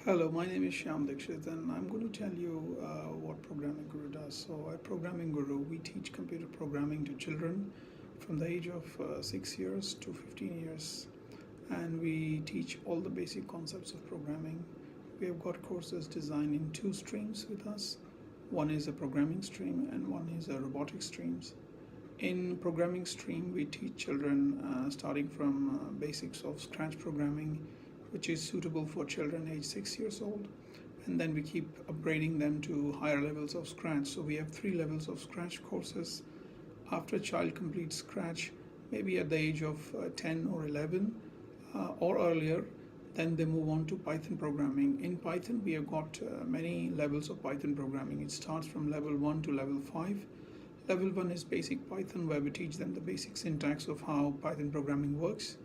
Hello, my name is Shyam Dikshit, and I'm going to tell you what Programming Guru does. So, at Programming Guru, we teach computer programming to children from the age of 6 years to 15 years, and we teach all the basic concepts of programming. We have got courses designed in two streams with us. One is a programming stream, and one is a robotics streams. In programming stream, we teach children starting from basics of Scratch programming, which is suitable for children age 6 years old, and then we keep upgrading them to higher levels of Scratch. So we have 3 levels of Scratch courses. After a child completes Scratch, maybe at the age of 10 or 11 or earlier, then they move on to Python programming. In Python, we have got many levels of Python programming. It starts from level 1 to level 5. Level 1 is basic Python, where we teach them the basic syntax of how Python programming works,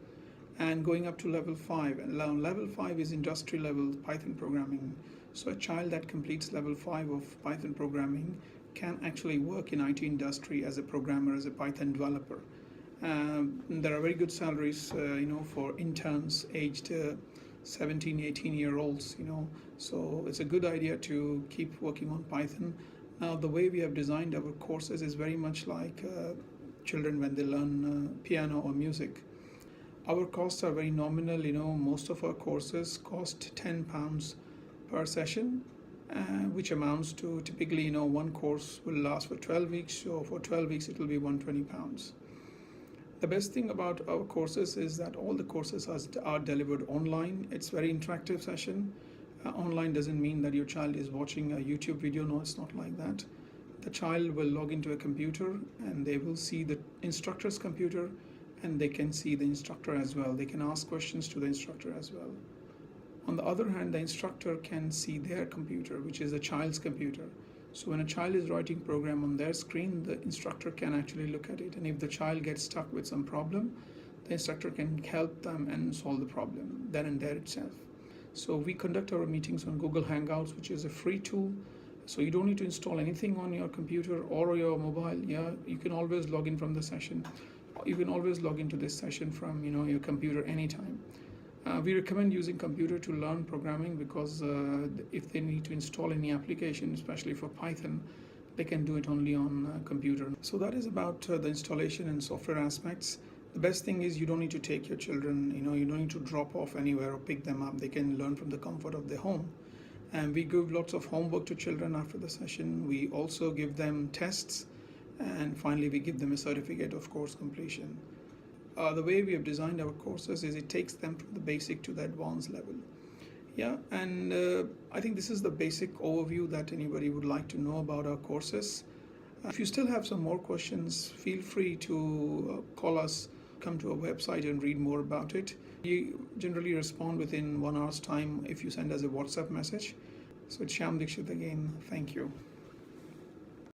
and going up to level 5. And level 5 is industry level Python programming. So a child that completes level 5 of Python programming can actually work in IT industry as a programmer, as a Python developer. There are very good salaries, for interns aged 17, 18-year-olds, So it's a good idea to keep working on Python. Now, the way we have designed our courses is very much like children when they learn piano or music. Our costs are very nominal. Most of our courses cost £10 per session, which amounts to typically, one course will last for 12 weeks. So for 12 weeks, it will be £120. The best thing about our courses is that all the courses are delivered online. It's very interactive session. Online doesn't mean that your child is watching a YouTube video. No, it's not like that. The child will log into a computer and they will see the instructor's computer, and they can see the instructor as well. They can ask questions to the instructor as well. On the other hand, the instructor can see their computer, which is the child's computer. So when a child is writing program on their screen, the instructor can actually look at it. And if the child gets stuck with some problem, the instructor can help them and solve the problem then and there itself. So we conduct our meetings on Google Hangouts, which is a free tool. So you don't need to install anything on your computer or your mobile. You can always log in from the session. You can always log into this session from your computer anytime. We recommend using computer to learn programming because if they need to install any application, especially for Python, they can do it only on computer. So that is about the installation and software aspects. The best thing is you don't need to take your children, you don't need to drop off anywhere or pick them up. They can learn from the comfort of their home. And we give lots of homework to children after the session. We also give them tests. And finally, we give them a certificate of course completion. The way we have designed our courses is it takes them from the basic to the advanced level. And I think this is the basic overview that anybody would like to know about our courses. If you still have some more questions, feel free to call us, come to our website and read more about it. We generally respond within 1 hour's time if you send us a WhatsApp message. So it's Shyam Dikshit again. Thank you.